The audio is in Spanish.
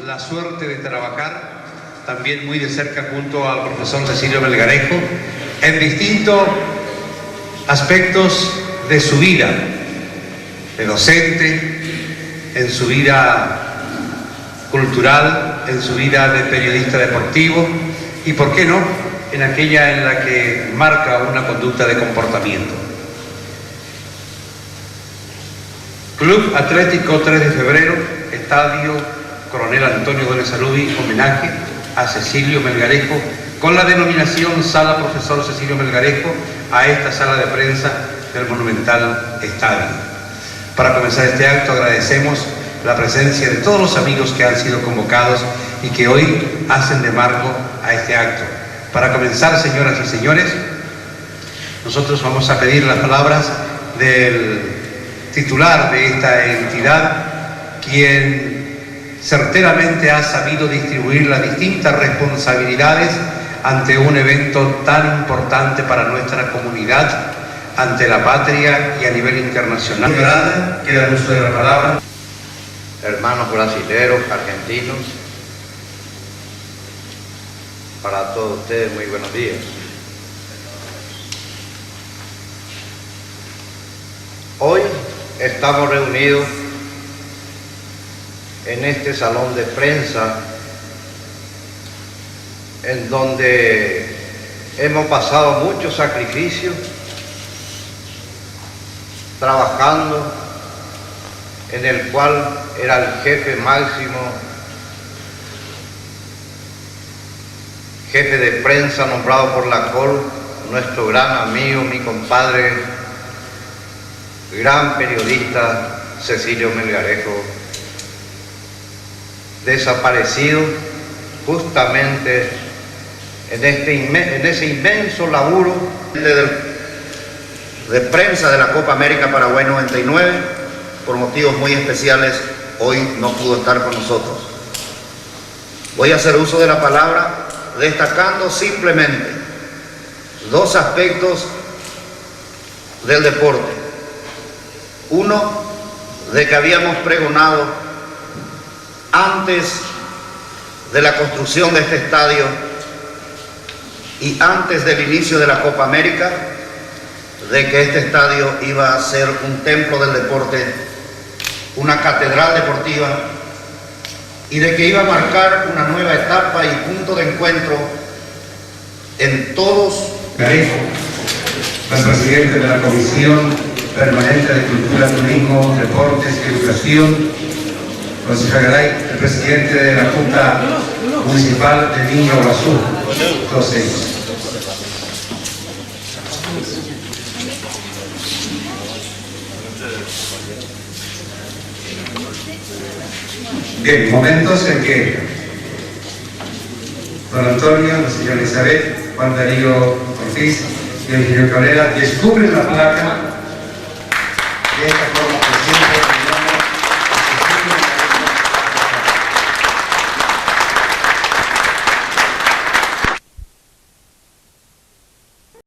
La suerte de trabajar también muy de cerca junto al profesor Cecilio Melgarejo en distintos aspectos de su vida, de docente, en su vida cultural, en su vida de periodista deportivo y, ¿por qué no?, en aquella en la que marca una conducta de comportamiento. Club Atlético 3 de Febrero, Estadio Coronel Antonio Gómez Alubi, homenaje a Cecilio Melgarejo, con la denominación Sala Profesor Cecilio Melgarejo, a esta sala de prensa del monumental estadio. Para comenzar este acto agradecemos la presencia de todos los amigos que han sido convocados y que hoy hacen de marco a este acto. Para comenzar, señoras y señores, nosotros vamos a pedir las palabras del titular de esta entidad, quien certeramente ha sabido distribuir las distintas responsabilidades ante un evento tan importante para nuestra comunidad, ante la patria y a nivel internacional. Grande, queda el uso de la palabra. Hermanos brasileros, argentinos, para todos ustedes muy buenos días. Hoy estamos reunidos en este salón de prensa en donde hemos pasado muchos sacrificios trabajando, en el cual era el jefe máximo, jefe de prensa nombrado por la COL, nuestro gran amigo, mi compadre, gran periodista Cecilio Melgarejo, desaparecido justamente en ese inmenso laburo de prensa de la Copa América Paraguay 99. Por motivos muy especiales hoy no pudo estar con nosotros. Voy a hacer uso de la palabra destacando simplemente dos aspectos del deporte. Uno, de que habíamos pregonado antes de la construcción de este estadio y antes del inicio de la Copa América, de que este estadio iba a ser un templo del deporte, una catedral deportiva, y de que iba a marcar una nueva etapa y punto de encuentro en todos. Melgarejo, el presidente de la Comisión Permanente de Cultura, Turismo, Deportes y Educación, José Garay, el presidente de la Junta Municipal de Niño Guazú, todos ellos. Bien, momentos en que don Antonio, la señora Elizabeth, Juan Darío Ortiz y el ingeniero Cabrera descubren la placa de esta